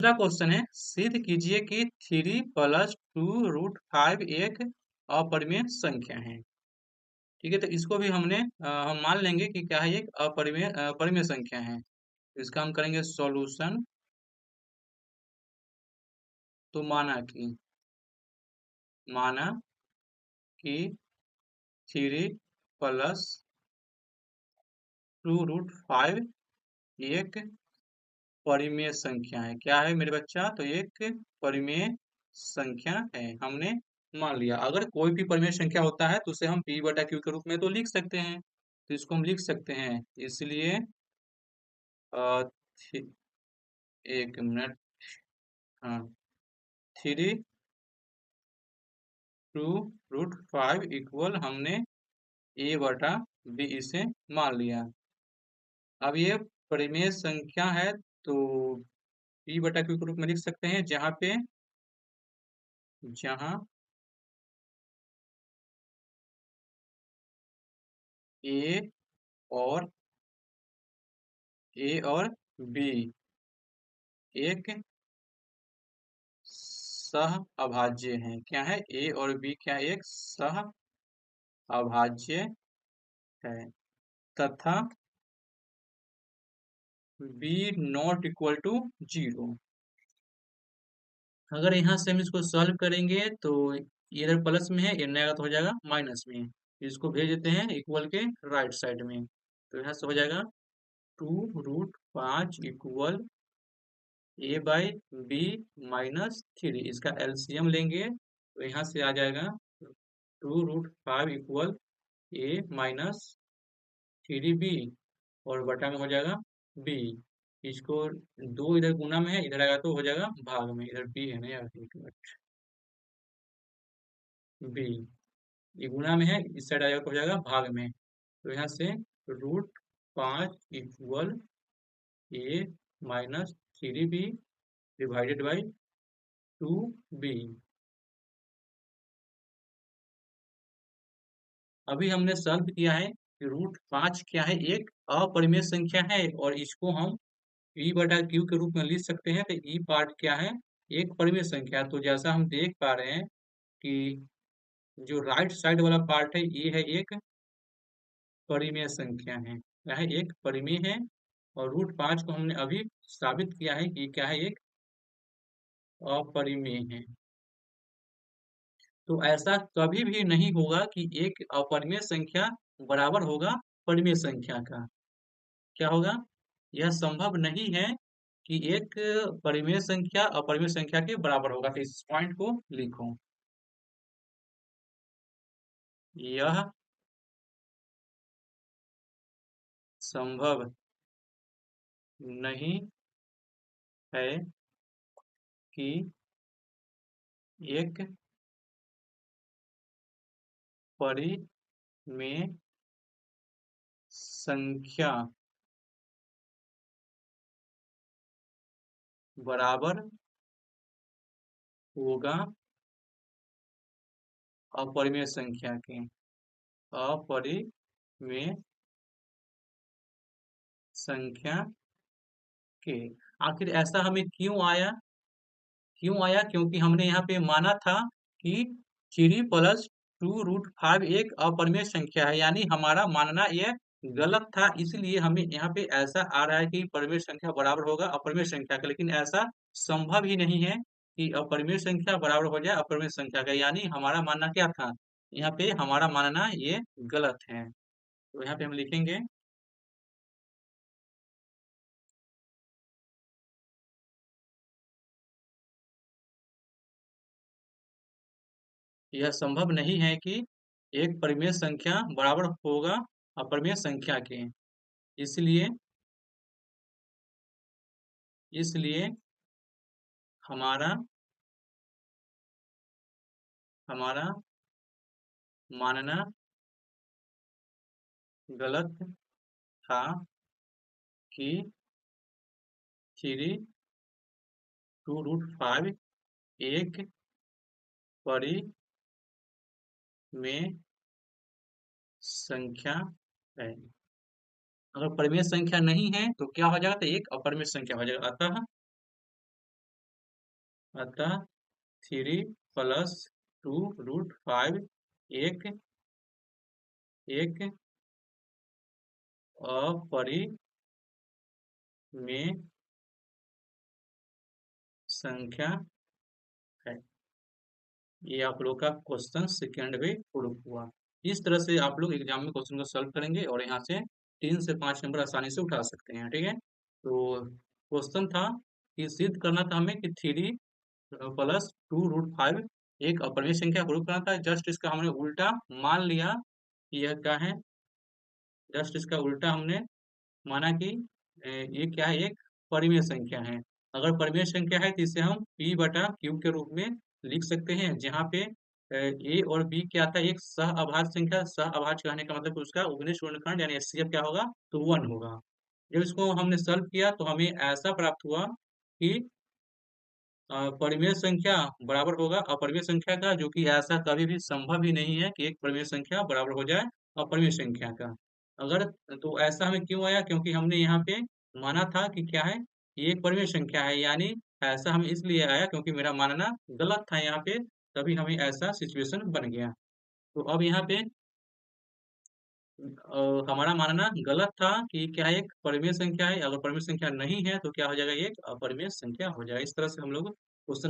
दूसरा क्वेश्चन है, सिद्ध कीजिए कि 3 + 2√5 एक अपरिमेय संख्या है। ठीक है, तो इसको भी हम मान लेंगे कि क्या है, एक परिमेय संख्या है। तो इसका हम करेंगे सॉल्यूशन। तो माना कि 3 + 2√5 एक परिमेय संख्या है। क्या है मेरे बच्चा? तो एक परिमेय संख्या है, हमने मान लिया। अगर कोई भी परिमेय संख्या होता है तो उसे हम p/q के रूप में तो लिख सकते हैं। तो इसको हम लिख सकते हैं, इसलिए अ, थि- एक मिनट। हाँ, 3 + 2√5 इक्वल हमने a/b इसे मान लिया। अब ये परिमेय संख्या है, तो p/q के रूप में लिख सकते हैं, जहां a और b एक सह अभाज्य है। क्या है? a और b क्या एक सह अभाज्य है, तथा b नॉट इक्वल टू 0। अगर यहाँ से हम इसको सॉल्व करेंगे तो ये इधर प्लस में है, ये नया तो हो जाएगा माइनस में। इसको भेज देते हैं इक्वल के राइट साइड में। तो यहाँ से हो जाएगा 2√5 इक्वल a/b इसका एलसीएम लेंगे तो यहाँ से आ जाएगा 2√5 इक्वल a-3b, और बटा में हो जाएगा b। इसको दो इधर गुना में है, इधर आएगा तो हो जाएगा भाग में। इधर b है ना यार, एक मिनट। b ये गुना में है, इस साइड आएगा तो हो जाएगा भाग में। तो यहाँ से √5 equal a-3b divided by 2b। अभी हमने सॉल्व किया है कि √5 क्या है, एक अपरिमेय संख्या है, और इसको हम e/q के रूप में लिख सकते हैं। तो ई पार्ट क्या है, एक परिमेय संख्या है। तो जैसा हम देख पा रहे हैं कि जो राइट साइड वाला पार्ट है, ये है एक परिमेय संख्या है। क्या है? एक परिमेय है। और √5 को हमने अभी साबित किया है कि क्या है, एक अपरिमेय है। तो ऐसा कभी भी नहीं होगा कि एक अपरिमेय संख्या बराबर होगा परिमेय संख्या का। क्या होगा? यह संभव नहीं है कि एक परिमेय संख्या अपरिमेय संख्या के बराबर होगा। तो इस पॉइंट को लिखो, यह संभव नहीं है कि एक परिमेय संख्या बराबर होगा अपरिमेय संख्या के। अपरिमेय संख्या के आखिर ऐसा हमें क्यों आया? क्योंकि हमने यहाँ पे माना था कि 3 + 2√5 एक अपरिमेय संख्या है, यानी हमारा मानना यह गलत था। इसलिए हमें यहाँ पे ऐसा आ रहा है कि परिमेय संख्या बराबर होगा अपरिमेय संख्या का, लेकिन ऐसा संभव ही नहीं है कि अपरिमेय संख्या बराबर हो जाए अपरिमेय संख्या का। यानी हमारा मानना क्या था, यहाँ पे हमारा मानना ये गलत है। तो यहाँ पे हम लिखेंगे, यह संभव नहीं है कि एक परिमेय संख्या बराबर होगा अपरिमेय संख्या के। इसलिए इसलिए हमारा हमारा मानना गलत था कि 3 √5 एक परिमेय संख्या है। अगर परिमेय संख्या नहीं है तो क्या हो जाएगा? तो एक अपरिमेय संख्या हो जाएगा। अतः अतः 3 + 2√5 एक एक अपरिमेय संख्या है। ये आप लोग का क्वेश्चन सेकंड में प्रूफ हुआ। इस तरह से आप लोग एग्जाम में क्वेश्चन को सॉल्व करेंगे और यहाँ से 3 से 5 नंबर आसानी से उठा सकते हैं। ठीक है, तो क्वेश्चन था कि सिद्ध करना था हमें कि 3 + 2√5 एक अपरिमेय संख्या प्रूफ करना था। जस्ट इसका हमने उल्टा मान लिया कि यह क्या है, जस्ट इसका उल्टा हमने माना कि ये क्या है, एक परिमेय संख्या है। अगर परिमेय संख्या है तो इसे हम p बटा q के रूप में लिख सकते हैं, जहाँ पे a और b क्या आता है, एक सह अभाज्य संख्या। सह अभाज्य कहने का मतलब उसका उभयनिष्ठ गुणनखंड यानी HCF क्या होगा, तो 1 होगा। जब इसको हमने सॉल्व किया तो हमें ऐसा प्राप्त हुआ कि परिमेय संख्या बराबर होगा अपरिमेय संख्या का, जो कि ऐसा कभी भी संभव ही नहीं है कि एक परिमेय संख्या बराबर हो जाए अपरिमेय संख्या का। अगर तो ऐसा हमें क्यों आया, क्योंकि हमने यहाँ पे माना था कि क्या है, ये एक परिमेय संख्या है। यानी ऐसा हमें इसलिए आया क्योंकि मेरा मानना गलत था यहाँ पे, तभी हमें ऐसा सिचुएशन बन गया। तो अब यहाँ पे हमारा मानना गलत था कि क्या एक परिमेय संख्या है। अगर परिमेय संख्या नहीं है तो क्या हो जाएगा, ये एक अपरिमेय संख्या हो जाएगा। इस तरह से हम लोग क्वेश्चन